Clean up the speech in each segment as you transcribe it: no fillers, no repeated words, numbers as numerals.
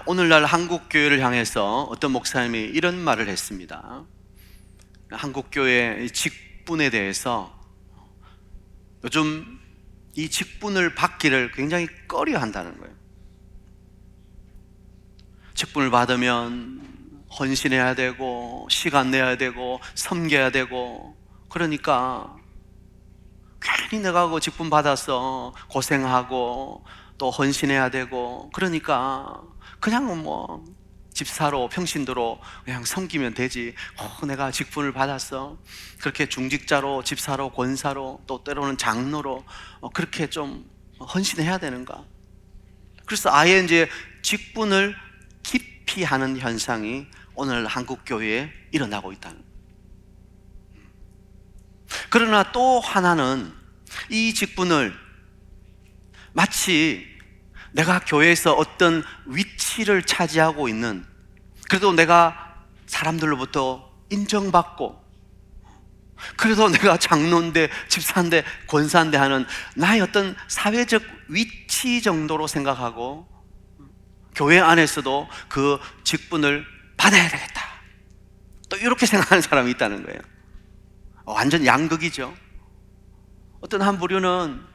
오늘날 한국교회를 향해서 어떤 목사님이 이런 말을 했습니다. 한국교회 직분에 대해서 요즘 이 직분을 받기를 굉장히 꺼려 한다는 거예요. 직분을 받으면 헌신해야 되고 시간 내야 되고 섬겨야 되고, 그러니까 괜히 내가 그 직분 받아서 고생하고 또 헌신해야 되고, 그러니까 그냥 뭐 집사로 평신도로 그냥 섬기면 되지. 내가 직분을 받았어, 그렇게 중직자로 집사로 권사로 또 때로는 장로로 그렇게 좀 헌신해야 되는가? 그래서 아예 이제 직분을 기피하는 현상이 오늘 한국 교회에 일어나고 있다는 거예요. 그러나 또 하나는 이 직분을 마치 내가 교회에서 어떤 위치를 차지하고 있는, 그래도 내가 사람들로부터 인정받고, 그래도 내가 장로인데 집사인데 권사인데 하는 나의 어떤 사회적 위치 정도로 생각하고 교회 안에서도 그 직분을 받아야 되겠다, 또 이렇게 생각하는 사람이 있다는 거예요. 완전 양극이죠. 어떤 한 부류는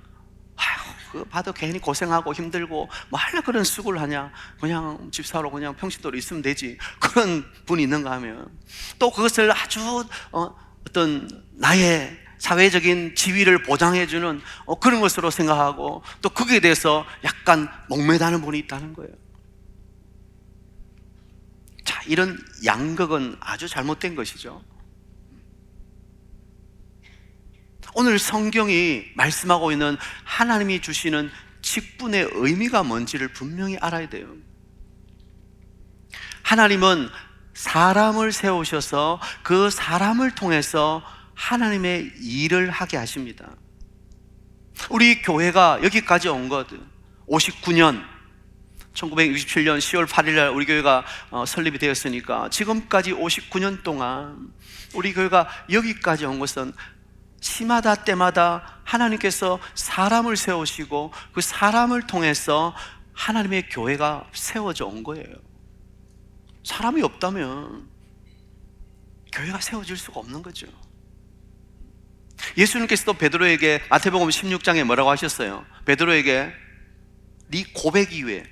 봐도 괜히 고생하고 힘들고 뭐 하려 그런 수고를 하냐, 그냥 집사로 그냥 평신도로 있으면 되지, 그런 분이 있는가 하면, 또 그것을 아주 어떤 나의 사회적인 지위를 보장해주는 그런 것으로 생각하고, 또 거기에 대해서 약간 목매다는 분이 있다는 거예요. 자, 이런 양극은 아주 잘못된 것이죠. 오늘 성경이 말씀하고 있는 하나님이 주시는 직분의 의미가 뭔지를 분명히 알아야 돼요. 하나님은 사람을 세우셔서 그 사람을 통해서 하나님의 일을 하게 하십니다. 우리 교회가 여기까지 온 것, 59년 1967년 10월 8일 날 우리 교회가 설립이 되었으니까 지금까지 59년 동안 우리 교회가 여기까지 온 것은 시마다 때마다 하나님께서 사람을 세우시고 그 사람을 통해서 하나님의 교회가 세워져 온 거예요. 사람이 없다면 교회가 세워질 수가 없는 거죠. 예수님께서도 베드로에게 마태복음 16장에 뭐라고 하셨어요? 베드로에게 네 고백 이후에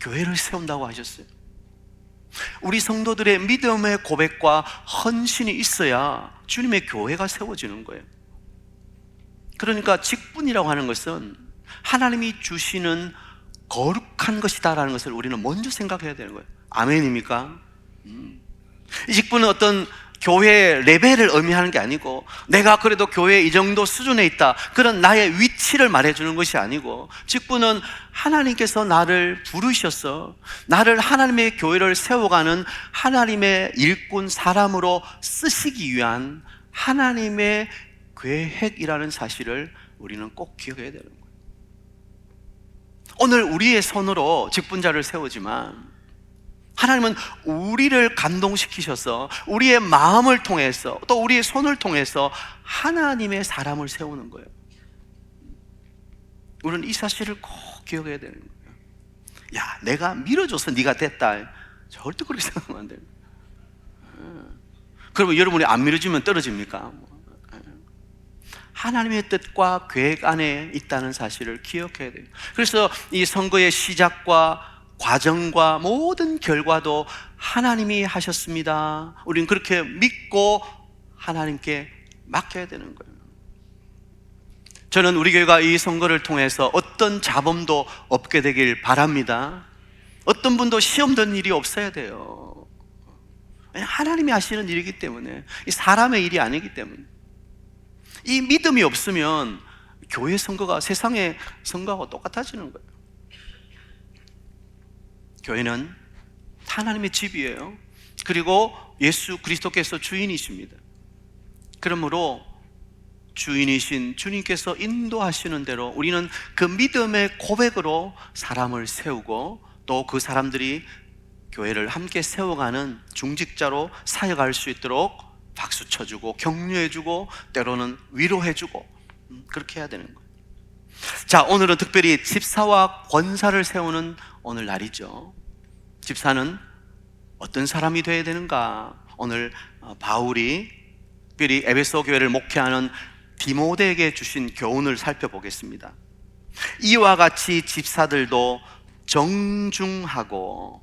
교회를 세운다고 하셨어요. 우리 성도들의 믿음의 고백과 헌신이 있어야 주님의 교회가 세워지는 거예요. 그러니까 직분이라고 하는 것은 하나님이 주시는 거룩한 것이다라는 것을 우리는 먼저 생각해야 되는 거예요. 아멘입니까? 이 직분은 어떤 교회의 레벨을 의미하는 게 아니고, 내가 그래도 교회 이 정도 수준에 있다, 그런 나의 위치를 말해주는 것이 아니고, 직분은 하나님께서 나를 부르셔서 나를 하나님의 교회를 세워가는 하나님의 일꾼 사람으로 쓰시기 위한 하나님의 계획이라는 사실을 우리는 꼭 기억해야 되는 거예요. 오늘 우리의 손으로 직분자를 세우지만 하나님은 우리를 감동시키셔서 우리의 마음을 통해서 또 우리의 손을 통해서 하나님의 사람을 세우는 거예요. 우리는 이 사실을 꼭 기억해야 되는 거예요. 야, 내가 밀어줘서 네가 됐다, 절대 그렇게 생각하면 안 돼요. 그러면 여러분이 안 밀어주면 떨어집니까? 하나님의 뜻과 계획 안에 있다는 사실을 기억해야 돼요. 그래서 이 선거의 시작과 과정과 모든 결과도 하나님이 하셨습니다. 우리는 그렇게 믿고 하나님께 맡겨야 되는 거예요. 저는 우리 교회가 이 선거를 통해서 어떤 잡음도 없게 되길 바랍니다. 어떤 분도 시험 든 일이 없어야 돼요. 하나님이 하시는 일이기 때문에, 이 사람의 일이 아니기 때문에. 이 믿음이 없으면 교회 선거가 세상의 선거하고 똑같아지는 거예요. 교회는 하나님의 집이에요. 그리고 예수 그리스도께서 주인이십니다. 그러므로 주인이신 주님께서 인도하시는 대로 우리는 그 믿음의 고백으로 사람을 세우고, 또 그 사람들이 교회를 함께 세워가는 중직자로 사역할 수 있도록 박수 쳐주고 격려해주고 때로는 위로해주고, 그렇게 해야 되는 거예요. 자, 오늘은 특별히 집사와 권사를 세우는 오늘 날이죠. 집사는 어떤 사람이 되어야 되는가? 오늘 바울이 특별히 에베소 교회를 목회하는 디모데에게 주신 교훈을 살펴보겠습니다. 이와 같이 집사들도 정중하고,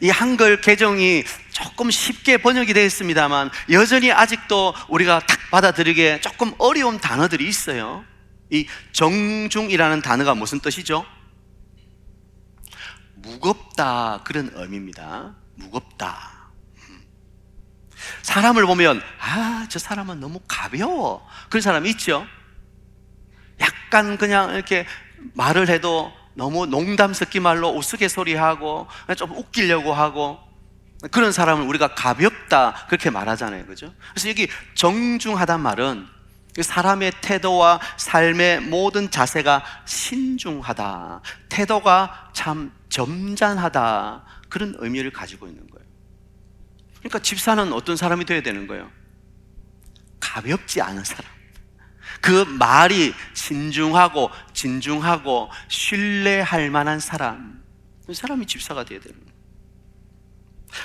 이 한글 개정이 조금 쉽게 번역이 되어 있습니다만 여전히 아직도 우리가 딱 받아들이기에 조금 어려운 단어들이 있어요. 이 정중이라는 단어가 무슨 뜻이죠? 무겁다, 그런 의미입니다. 무겁다. 사람을 보면 저 사람은 너무 가벼워, 그런 사람이 있죠. 약간 그냥 이렇게 말을 해도 너무 농담 섞인 말로 우스갯소리하고 좀 웃기려고 하고, 그런 사람을 우리가 가볍다 그렇게 말하잖아요, 그죠? 그래서 여기 정중하단 말은 사람의 태도와 삶의 모든 자세가 신중하다, 태도가 참 점잖하다, 그런 의미를 가지고 있는 거예요. 그러니까 집사는 어떤 사람이 되어야 되는 거예요? 가볍지 않은 사람, 그 말이 신중하고 진중하고 신뢰할 만한 사람, 그 사람이 집사가 되어야 되는 거예요.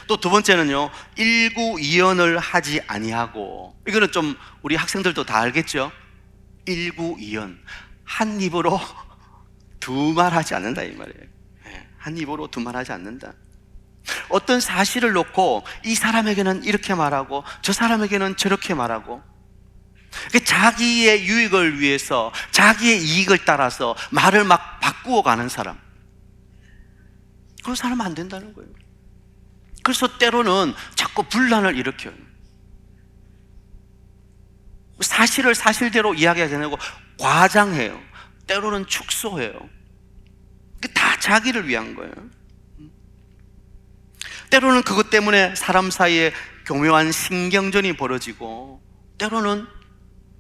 또 두 번째는요, 일구이연을 하지 아니하고, 이거는 좀 우리 학생들도 다 알겠죠? 일구이연, 한 입으로 두 말 하지 않는다, 이 말이에요. 한 입으로 두 말 하지 않는다. 어떤 사실을 놓고 이 사람에게는 이렇게 말하고 저 사람에게는 저렇게 말하고, 자기의 유익을 위해서, 자기의 이익을 따라서 말을 막 바꾸어 가는 사람, 그런 사람은 안 된다는 거예요. 그래서 때로는 자꾸 분란을 일으켜요. 사실을 사실대로 이야기하지 않고 과장해요. 때로는 축소해요. 다 자기를 위한 거예요. 때로는 그것 때문에 사람 사이에 교묘한 신경전이 벌어지고, 때로는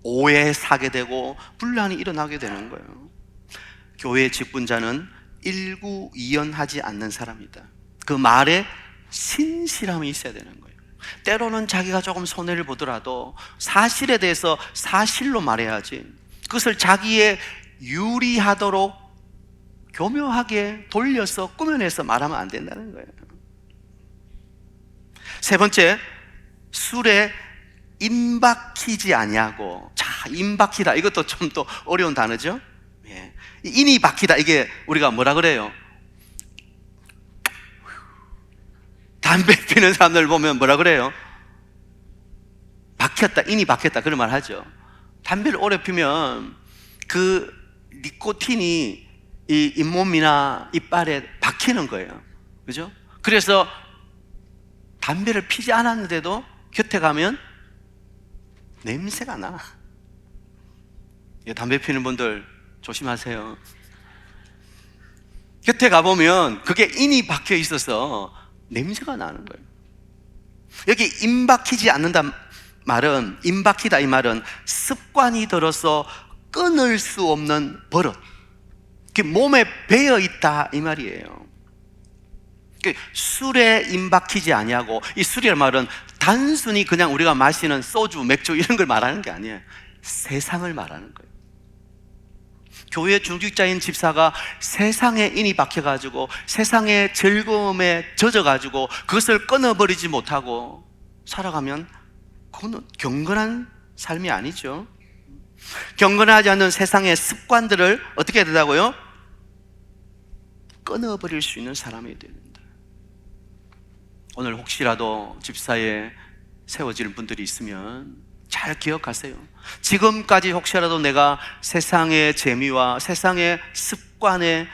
오해에 사게 되고 분란이 일어나게 되는 거예요. 교회의 직분자는 일구이연하지 않는 사람이다. 그 말에 신실함이 있어야 되는 거예요. 때로는 자기가 조금 손해를 보더라도 사실에 대해서 사실로 말해야지, 그것을 자기의 유리하도록 교묘하게 돌려서 꾸며내서 말하면 안 된다는 거예요. 세 번째, 술에 임박히지 아니하고. 자, 임박히다, 이것도 좀 또 어려운 단어죠. 인이 박히다, 이게 우리가 뭐라 그래요? 담배 피는 사람들 보면 뭐라 그래요? 박혔다, 인이 박혔다, 그런 말 하죠. 담배를 오래 피면 그 니코틴이 이 잇몸이나 이빨에 박히는 거예요, 그죠? 그래서 담배를 피지 않았는데도 곁에 가면 냄새가 나. 담배 피는 분들 조심하세요. 곁에 가보면 그게 인이 박혀 있어서 냄새가 나는 거예요. 여기 임박히지 않는다 말은, 임박히다 이 말은 습관이 들어서 끊을 수 없는 버릇, 그게 몸에 배어 있다 이 말이에요. 술에 임박히지 아니하고, 이 술이란 말은 단순히 그냥 우리가 마시는 소주, 맥주 이런 걸 말하는 게 아니에요. 세상을 말하는 거예요. 교회 중직자인 집사가 세상에 인이 박혀가지고 세상의 즐거움에 젖어가지고 그것을 끊어버리지 못하고 살아가면 그건 경건한 삶이 아니죠. 경건하지 않는 세상의 습관들을 어떻게 해야 된다고요? 끊어버릴 수 있는 사람이 됩니다. 오늘 혹시라도 집사에 세워지는 분들이 있으면 잘 기억하세요. 지금까지 혹시라도 내가 세상의 재미와 세상의 습관에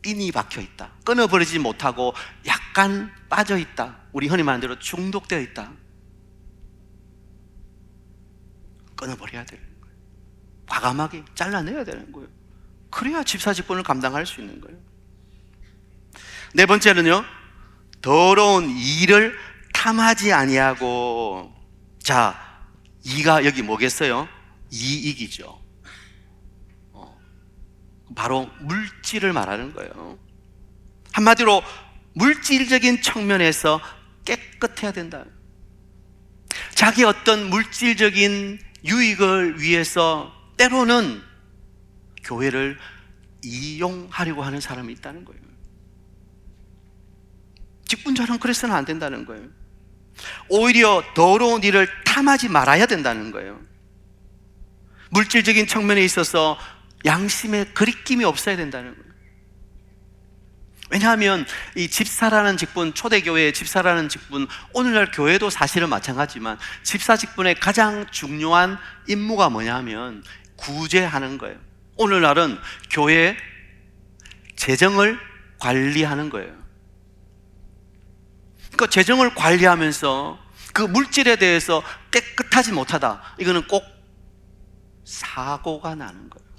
인이 박혀 있다, 끊어버리지 못하고 약간 빠져 있다, 우리 흔히 말하는 대로 중독되어 있다, 끊어버려야 되는 거예요. 과감하게 잘라내야 되는 거예요. 그래야 집사 직분을 감당할 수 있는 거예요. 네 번째는요, 더러운 일을 탐하지 아니하고. 자, 이가 여기 뭐겠어요? 이익이죠. 바로 물질을 말하는 거예요. 한마디로 물질적인 측면에서 깨끗해야 된다. 자기 어떤 물질적인 유익을 위해서 때로는 교회를 이용하려고 하는 사람이 있다는 거예요. 직분자는 그래서는 안 된다는 거예요. 오히려 더러운 일을 탐하지 말아야 된다는 거예요. 물질적인 측면에 있어서 양심에 거리낌이 없어야 된다는 거예요. 왜냐하면 이 집사라는 직분, 초대교회의 집사라는 직분, 오늘날 교회도 사실은 마찬가지지만 집사 직분의 가장 중요한 임무가 뭐냐면 구제하는 거예요. 오늘날은 교회 재정을 관리하는 거예요. 그러니까 재정을 관리하면서 그 물질에 대해서 깨끗하지 못하다, 이거는 꼭 사고가 나는 거예요.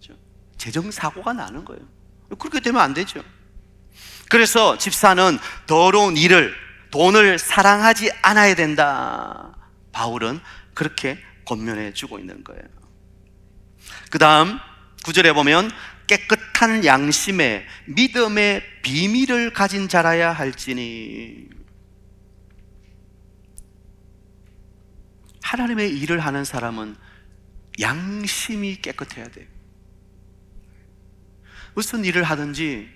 그렇죠? 재정 사고가 나는 거예요. 그렇게 되면 안 되죠. 그래서 집사는 더러운 일을, 돈을 사랑하지 않아야 된다. 바울은 그렇게 권면해 주고 있는 거예요. 그 다음 9절에 보면 깨끗한 양심에 믿음의 비밀을 가진 자라야 할지니. 하나님의 일을 하는 사람은 양심이 깨끗해야 돼요. 무슨 일을 하든지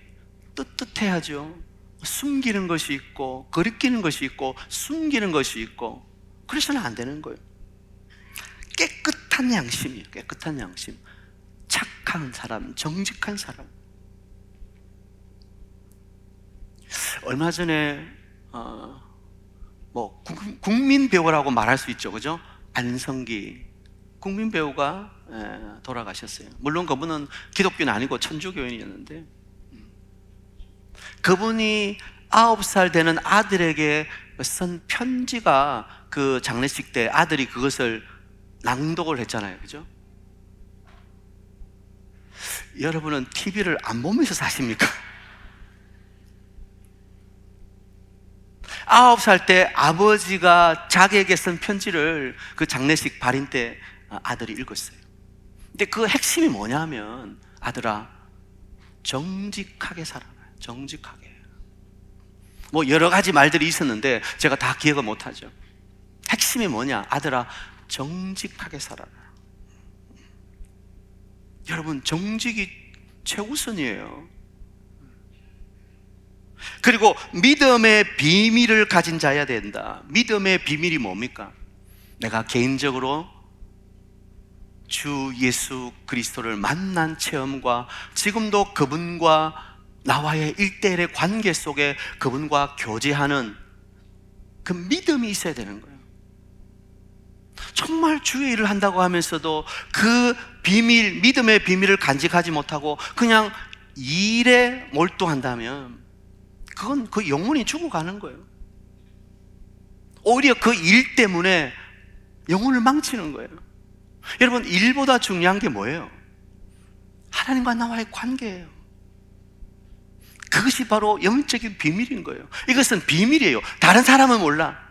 떳떳해야죠. 숨기는 것이 있고 거리끼는 것이 있고 숨기는 것이 있고 그래서는 안 되는 거예요. 깨끗한 양심이에요. 깨끗한 양심. 착한 사람, 정직한 사람. 얼마 전에 국민 배우라고 말할 수 있죠, 그죠? 안성기 국민 배우가 돌아가셨어요. 물론 그분은 기독교는 아니고 천주교인이었는데, 그분이 9살 되는 아들에게 쓴 편지가 그 장례식 때 아들이 그것을 낭독을 했잖아요, 그죠? 여러분은 TV를 안 보면서 사십니까? 9살 때 아버지가 자기에게 쓴 편지를 그 장례식 발인 때 아들이 읽었어요. 근데 그 핵심이 뭐냐면, 아들아, 정직하게 살아라. 정직하게. 뭐 여러 가지 말들이 있었는데 제가 다 기억을 못하죠. 핵심이 뭐냐? 아들아, 정직하게 살아라. 여러분, 정직이 최우선이에요. 그리고 믿음의 비밀을 가진 자여야 된다. 믿음의 비밀이 뭡니까? 내가 개인적으로 주 예수 그리스도를 만난 체험과 지금도 그분과 나와의 1대1의 관계 속에 그분과 교제하는 그 믿음이 있어야 되는 거예요. 정말 주의 일을 한다고 하면서도 그 비밀, 믿음의 비밀을 간직하지 못하고 그냥 일에 몰두한다면 그건 그 영혼이 죽어가는 거예요. 오히려 그 일 때문에 영혼을 망치는 거예요. 여러분, 일보다 중요한 게 뭐예요? 하나님과 나와의 관계예요. 그것이 바로 영적인 비밀인 거예요. 이것은 비밀이에요. 다른 사람은 몰라.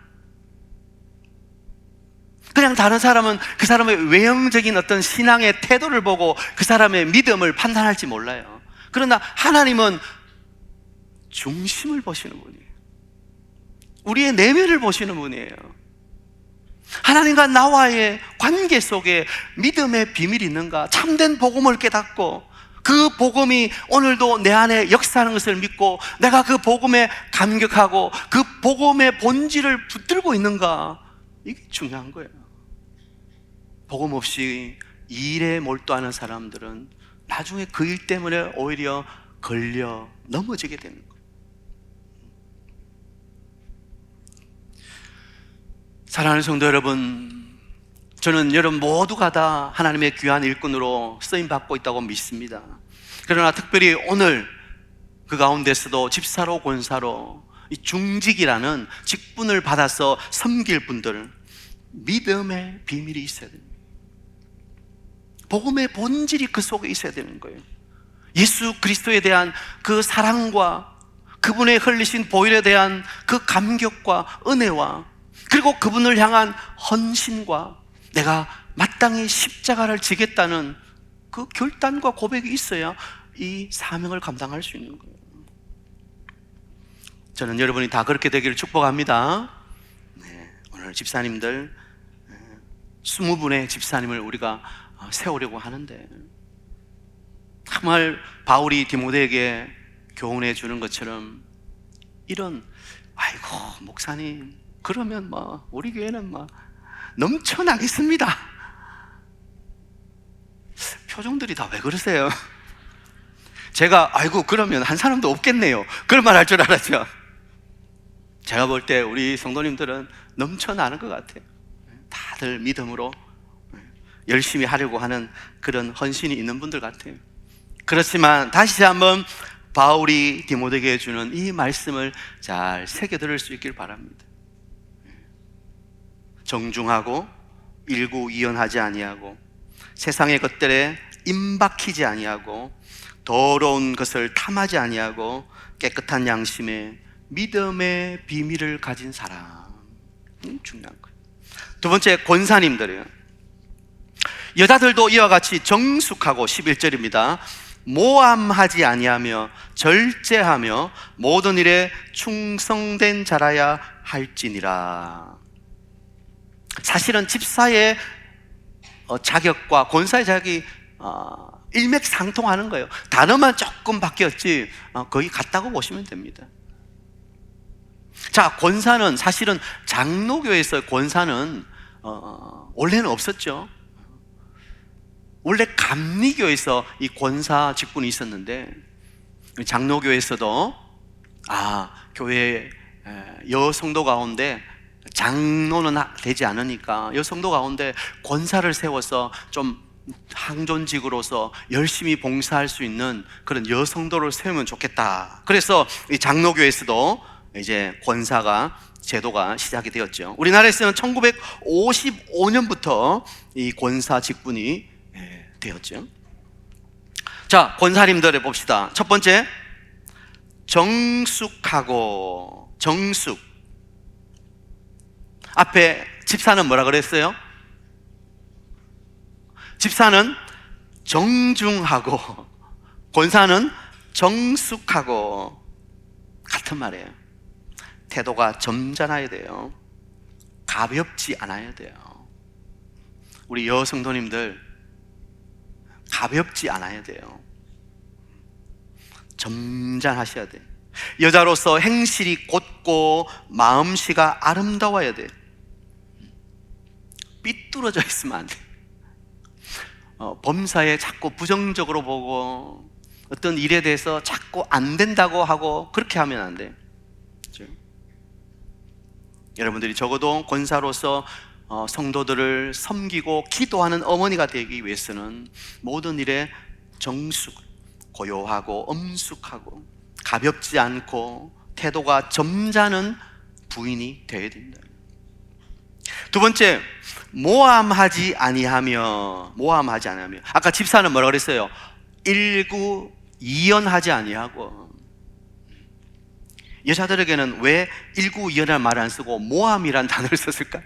그냥 다른 사람은 그 사람의 외형적인 어떤 신앙의 태도를 보고 그 사람의 믿음을 판단할지 몰라요. 그러나 하나님은 중심을 보시는 분이에요. 우리의 내면을 보시는 분이에요. 하나님과 나와의 관계 속에 믿음의 비밀이 있는가? 참된 복음을 깨닫고 그 복음이 오늘도 내 안에 역사하는 것을 믿고 내가 그 복음에 감격하고 그 복음의 본질을 붙들고 있는가? 이게 중요한 거예요. 복음 없이 일에 몰두하는 사람들은 나중에 그 일 때문에 오히려 걸려 넘어지게 되는 거예요. 사랑하는 성도 여러분, 저는 여러분 모두가 다 하나님의 귀한 일꾼으로 쓰임받고 있다고 믿습니다. 그러나 특별히 오늘 그 가운데서도 집사로 권사로 이 중직이라는 직분을 받아서 섬길 분들, 믿음의 비밀이 있어야 됩니다. 복음의 본질이 그 속에 있어야 되는 거예요. 예수 그리스도에 대한 그 사랑과 그분의 흘리신 보혈에 대한 그 감격과 은혜와 그리고 그분을 향한 헌신과 내가 마땅히 십자가를 지겠다는 그 결단과 고백이 있어야 이 사명을 감당할 수 있는 거예요. 저는 여러분이 다 그렇게 되기를 축복합니다. 오늘 집사님들 20분의 집사님을 우리가 세우려고 하는데 정말 바울이 디모데에게 교훈해 주는 것처럼 이런, 아이고 목사님 그러면 뭐 우리 교회는 뭐 넘쳐나겠습니다. 표정들이 다 왜 그러세요? 제가 아이고 그러면 한 사람도 없겠네요, 그런 말 할 줄 알았죠. 제가 볼 때 우리 성도님들은 넘쳐나는 것 같아요. 다들 믿음으로 열심히 하려고 하는 그런 헌신이 있는 분들 같아요. 그렇지만 다시 한번 바울이 디모데에게 주는 이 말씀을 잘 새겨들을 수 있길 바랍니다. 정중하고 일구이연하지 아니하고 세상의 것들에 임박히지 아니하고 더러운 것을 탐하지 아니하고 깨끗한 양심에 믿음의 비밀을 가진 사람. 중요한 거예요. 두 번째, 권사님들이에요. 여자들도 이와 같이 정숙하고, 11절입니다. 모함하지 아니하며 절제하며 모든 일에 충성된 자라야 할지니라. 사실은 집사의 자격과 권사의 자격이 일맥상통하는 거예요. 단어만 조금 바뀌었지 거의 같다고 보시면 됩니다. 자, 권사는 사실은 장로교에서 권사는 원래는 없었죠. 원래 감리교에서 이 권사 직분이 있었는데, 장로교에서도 교회 여성도 가운데 장로는 되지 않으니까 여성도 가운데 권사를 세워서 좀 항존직으로서 열심히 봉사할 수 있는 그런 여성도를 세우면 좋겠다. 그래서 이 장로교에서도 이제 권사가 제도가 시작이 되었죠. 우리나라에서는 1955년부터 이 권사 직분이 되었죠. 자, 권사님들을 봅시다. 첫 번째, 정숙하고. 정숙. 앞에 집사는 뭐라 그랬어요? 집사는 정중하고 권사는 정숙하고. 같은 말이에요. 태도가 점잖아야 돼요. 가볍지 않아야 돼요. 우리 여성도님들 가볍지 않아야 돼요. 점잖하셔야 돼요. 여자로서 행실이 곧고 마음씨가 아름다워야 돼요. 삐뚤어져 있으면 안 돼요. 범사에 자꾸 부정적으로 보고 어떤 일에 대해서 자꾸 안 된다고 하고 그렇게 하면 안 돼요. 그렇죠? 여러분들이 적어도 권사로서 성도들을 섬기고 기도하는 어머니가 되기 위해서는 모든 일에 정숙, 고요하고 엄숙하고 가볍지 않고 태도가 점잖은 부인이 되어야 된다. 두 번째, 모함하지 아니하며. 모함하지 아니하며. 아까 집사는 뭐라 그랬어요? 일구이연하지 아니하고. 여자들에게는 왜 일구이연이라는 말을 안 쓰고 모함이라는 단어를 썼을까?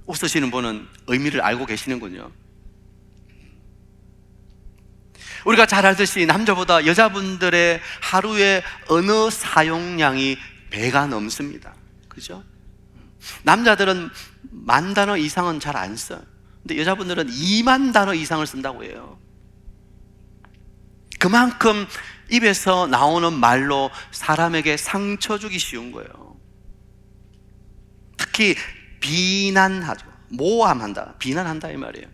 웃으시는 분은 의미를 알고 계시는군요. 우리가 잘 알듯이 남자보다 여자분들의 하루의 언어 사용량이 배가 넘습니다. 그죠? 남자들은 10,000단어 이상은 잘 안 써요. 근데 여자분들은 20,000단어 이상을 쓴다고 해요. 그만큼 입에서 나오는 말로 사람에게 상처 주기 쉬운 거예요. 특히 비난하죠. 모함한다, 비난한다 이 말이에요.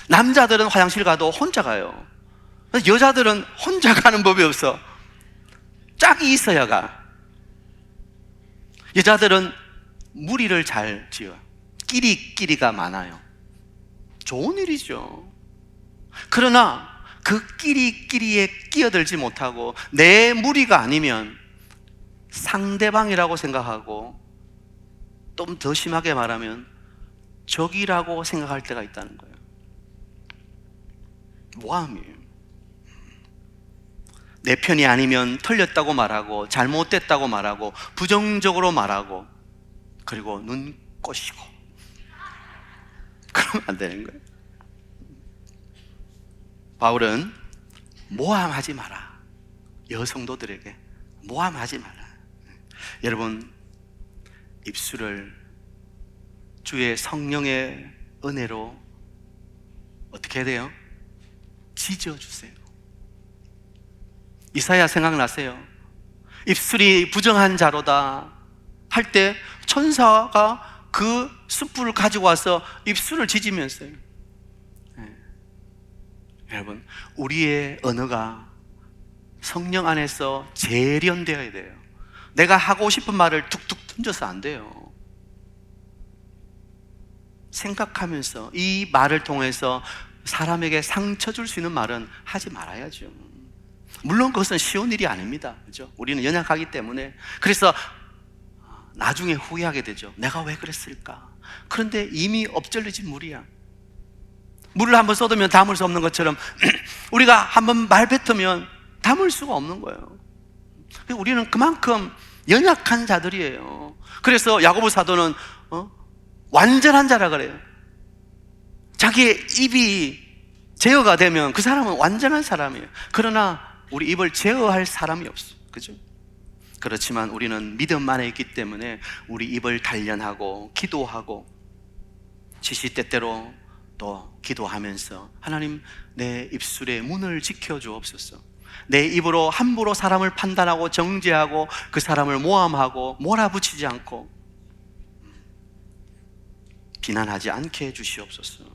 남자들은 화장실 가도 혼자 가요. 여자들은 혼자 가는 법이 없어. 짝이 있어야 가. 여자들은 무리를 잘 지어요. 끼리끼리가 많아요. 좋은 일이죠. 그러나 그 끼리끼리에 끼어들지 못하고 내 무리가 아니면 상대방이라고 생각하고, 좀 더 심하게 말하면 적이라고 생각할 때가 있다는 거예요. 모함이에요. 내 편이 아니면 틀렸다고 말하고 잘못됐다고 말하고 부정적으로 말하고, 그리고 눈 꼬시고. 그러면 안 되는 거예요. 바울은 모함하지 마라. 여성도들에게 모함하지 마라. 여러분, 입술을 주의 성령의 은혜로 어떻게 해야 돼요? 찢어주세요. 이사야 생각나세요? 입술이 부정한 자로다 할 때 천사가 그 숯불을 가지고 와서 입술을 찢으면서요. 여러분, 우리의 언어가 성령 안에서 재련되어야 돼요. 내가 하고 싶은 말을 툭툭 던져서 안 돼요. 생각하면서 이 말을 통해서 사람에게 상처 줄 수 있는 말은 하지 말아야죠. 물론 그것은 쉬운 일이 아닙니다. 그죠? 우리는 연약하기 때문에. 그래서 나중에 후회하게 되죠. 내가 왜 그랬을까? 그런데 이미 엎질러진 물이야. 물을 한번 쏟으면 담을 수 없는 것처럼 우리가 한번 말 뱉으면 담을 수가 없는 거예요. 우리는 그만큼 연약한 자들이에요. 그래서 야고보 사도는 완전한 자라 그래요. 자기의 입이 제어가 되면 그 사람은 완전한 사람이에요. 그러나 우리 입을 제어할 사람이 없어. 그죠? 그렇지만 우리는 믿음 안에 있기 때문에 우리 입을 단련하고 기도하고 시시때때로 또 기도하면서 하나님, 내 입술의 문을 지켜주옵소서. 내 입으로 함부로 사람을 판단하고 정죄하고 그 사람을 모함하고 몰아붙이지 않고 비난하지 않게 해주시옵소서.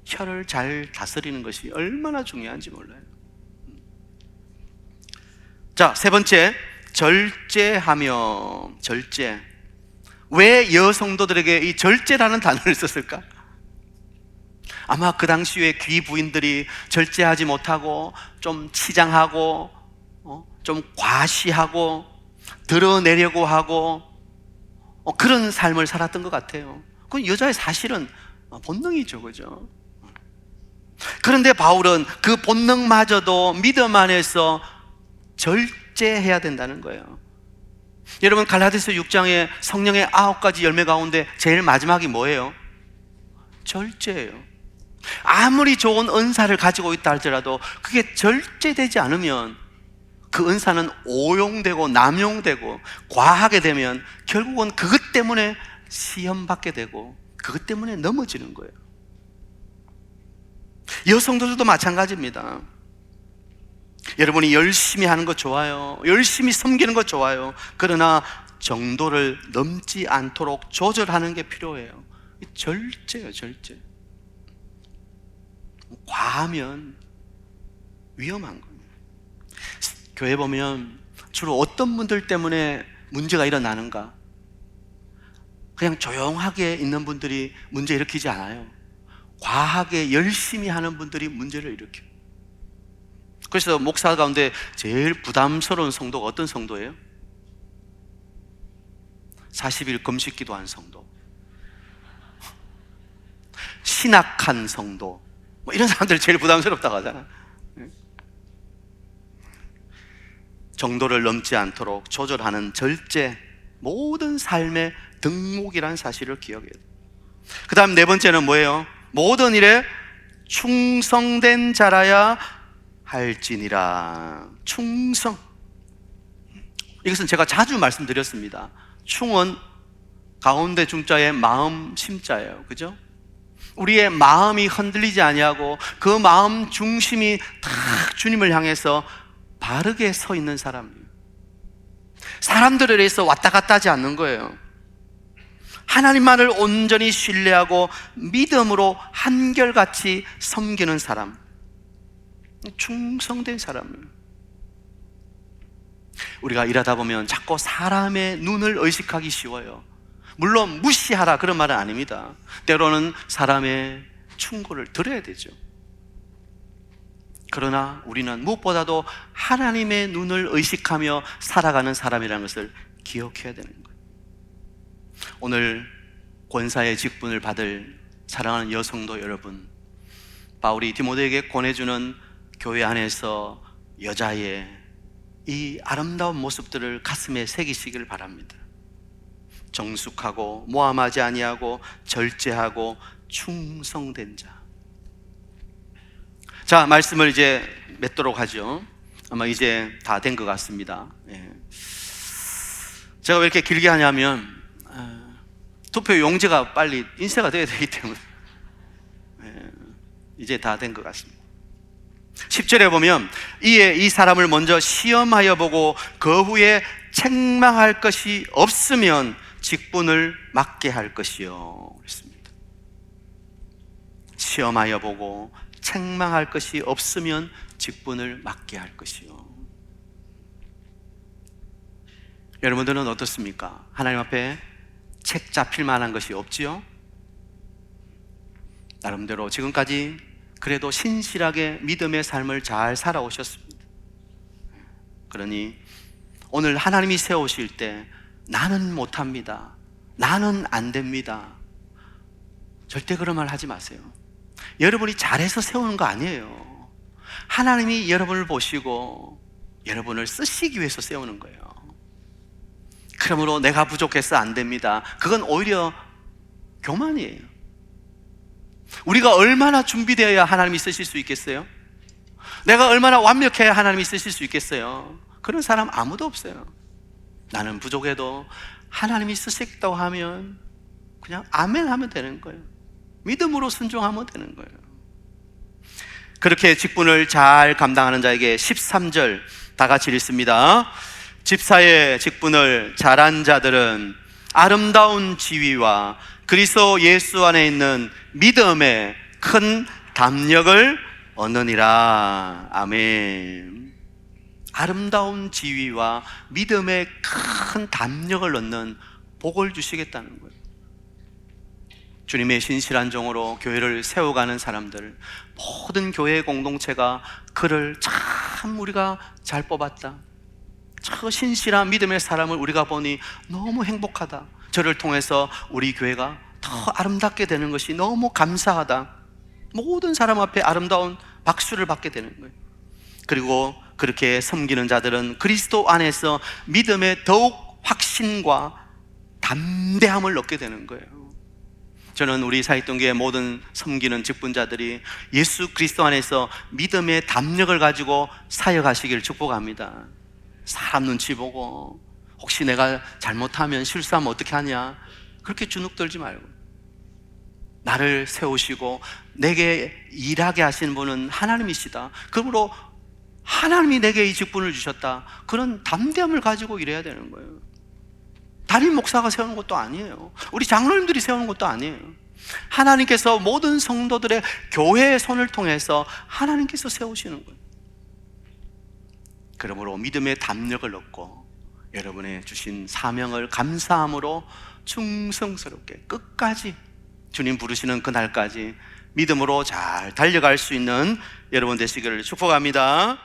혀를 잘 다스리는 것이 얼마나 중요한지 몰라요. 자, 세 번째, 절제하며. 절제. 왜 여성도들에게 이 절제라는 단어를 썼을까? 아마 그 당시에 귀부인들이 절제하지 못하고 좀 치장하고 좀 과시하고 드러내려고 하고 그런 삶을 살았던 것 같아요. 그건 여자의 사실은 본능이죠, 그죠? 그런데 바울은 그 본능마저도 믿음 안에서 절제해야 된다는 거예요. 여러분, 갈라디아서 6장에 성령의 9가지 열매 가운데 제일 마지막이 뭐예요? 절제예요. 아무리 좋은 은사를 가지고 있다 할지라도 그게 절제되지 않으면 그 은사는 오용되고 남용되고 과하게 되면 결국은 그것 때문에 시험받게 되고 그것 때문에 넘어지는 거예요. 여성들도 마찬가지입니다. 여러분이 열심히 하는 거 좋아요. 열심히 섬기는 거 좋아요. 그러나 정도를 넘지 않도록 조절하는 게 필요해요. 절제예요, 절제. 과하면 위험한 거예요. 교회 보면 주로 어떤 분들 때문에 문제가 일어나는가? 그냥 조용하게 있는 분들이 문제 일으키지 않아요. 과하게 열심히 하는 분들이 문제를 일으켜요. 그래서 목사 가운데 제일 부담스러운 성도가 어떤 성도예요? 40일 금식 기도한 성도, 신학한 성도, 뭐 이런 사람들 제일 부담스럽다고 하잖아. 정도를 넘지 않도록 조절하는 절제, 모든 삶의 덕목이라는 사실을 기억해야 돼요. 그 다음 네 번째는 뭐예요? 모든 일에 충성된 자라야 할지니라. 충성. 이것은 제가 자주 말씀드렸습니다. 충은 가운데 중자에 마음 심자예요. 그죠? 우리의 마음이 흔들리지 아니하고 그 마음 중심이 다 주님을 향해서 바르게 서 있는 사람이에요. 사람들에 대해서 왔다 갔다 하지 않는 거예요. 하나님만을 온전히 신뢰하고 믿음으로 한결같이 섬기는 사람, 충성된 사람이에요. 우리가 일하다 보면 자꾸 사람의 눈을 의식하기 쉬워요. 물론 무시하라 그런 말은 아닙니다. 때로는 사람의 충고를 들어야 되죠. 그러나 우리는 무엇보다도 하나님의 눈을 의식하며 살아가는 사람이라는 것을 기억해야 되는 거예요. 오늘 권사의 직분을 받을 사랑하는 여성도 여러분, 바울이 디모데에게 권해주는 교회 안에서 여자의 이 아름다운 모습들을 가슴에 새기시길 바랍니다. 정숙하고 모함하지 아니하고 절제하고 충성된 자. 자, 말씀을 이제 맺도록 하죠. 아마 이제 다 된 것 같습니다. 제가 왜 이렇게 길게 하냐면 투표 용지가 빨리 인쇄가 돼야 되기 때문에 이제 다 된 것 같습니다. 10절에 보면 이에 이 사람을 먼저 시험하여 보고 그 후에 책망할 것이 없으면 직분을 맡게 할 것이요 그랬습니다. 시험하여 보고 책망할 것이 없으면 직분을 맡게 할 것이요. 여러분들은 어떻습니까? 하나님 앞에 책 잡힐 만한 것이 없지요? 나름대로 지금까지 그래도 신실하게 믿음의 삶을 잘 살아오셨습니다. 그러니 오늘 하나님이 세우실 때 나는 못합니다, 나는 안 됩니다, 절대 그런 말 하지 마세요. 여러분이 잘해서 세우는 거 아니에요. 하나님이 여러분을 보시고 여러분을 쓰시기 위해서 세우는 거예요. 그러므로 내가 부족해서 안 됩니다, 그건 오히려 교만이에요. 우리가 얼마나 준비되어야 하나님이 쓰실 수 있겠어요? 내가 얼마나 완벽해야 하나님이 쓰실 수 있겠어요? 그런 사람 아무도 없어요. 나는 부족해도 하나님이 쓰시겠다고 하면 그냥 아멘 하면 되는 거예요. 믿음으로 순종하면 되는 거예요. 그렇게 직분을 잘 감당하는 자에게 13절 다 같이 읽습니다. 집사의 직분을 잘한 자들은 아름다운 지위와 그리스도 예수 안에 있는 믿음의 큰 담력을 얻느니라. 아멘. 아름다운 지위와 믿음의 큰 담력을 얻는 복을 주시겠다는 거예요. 주님의 신실한 종으로 교회를 세워가는 사람들, 모든 교회 공동체가 그를 참 우리가 잘 뽑았다, 저 신실한 믿음의 사람을 우리가 보니 너무 행복하다, 저를 통해서 우리 교회가 더 아름답게 되는 것이 너무 감사하다, 모든 사람 앞에 아름다운 박수를 받게 되는 거예요. 그리고 그렇게 섬기는 자들은 그리스도 안에서 믿음의 더욱 확신과 담대함을 얻게 되는 거예요. 저는 우리 사익동교회 모든 섬기는 직분자들이 예수 그리스도 안에서 믿음의 담력을 가지고 사역하시기를 축복합니다. 사람 눈치 보고 혹시 내가 잘못하면 실수하면 어떻게 하냐, 그렇게 주눅 들지 말고, 나를 세우시고 내게 일하게 하시는 분은 하나님이시다, 그러므로 하나님이 내게 이 직분을 주셨다, 그런 담대함을 가지고 일해야 되는 거예요. 담임 목사가 세우는 것도 아니에요. 우리 장로님들이 세우는 것도 아니에요. 하나님께서 모든 성도들의 교회의 손을 통해서 하나님께서 세우시는 거예요. 그러므로 믿음의 담력을 얻고 여러분의 주신 사명을 감사함으로 충성스럽게 끝까지 주님 부르시는 그날까지 믿음으로 잘 달려갈 수 있는 여러분 되시기를 축복합니다.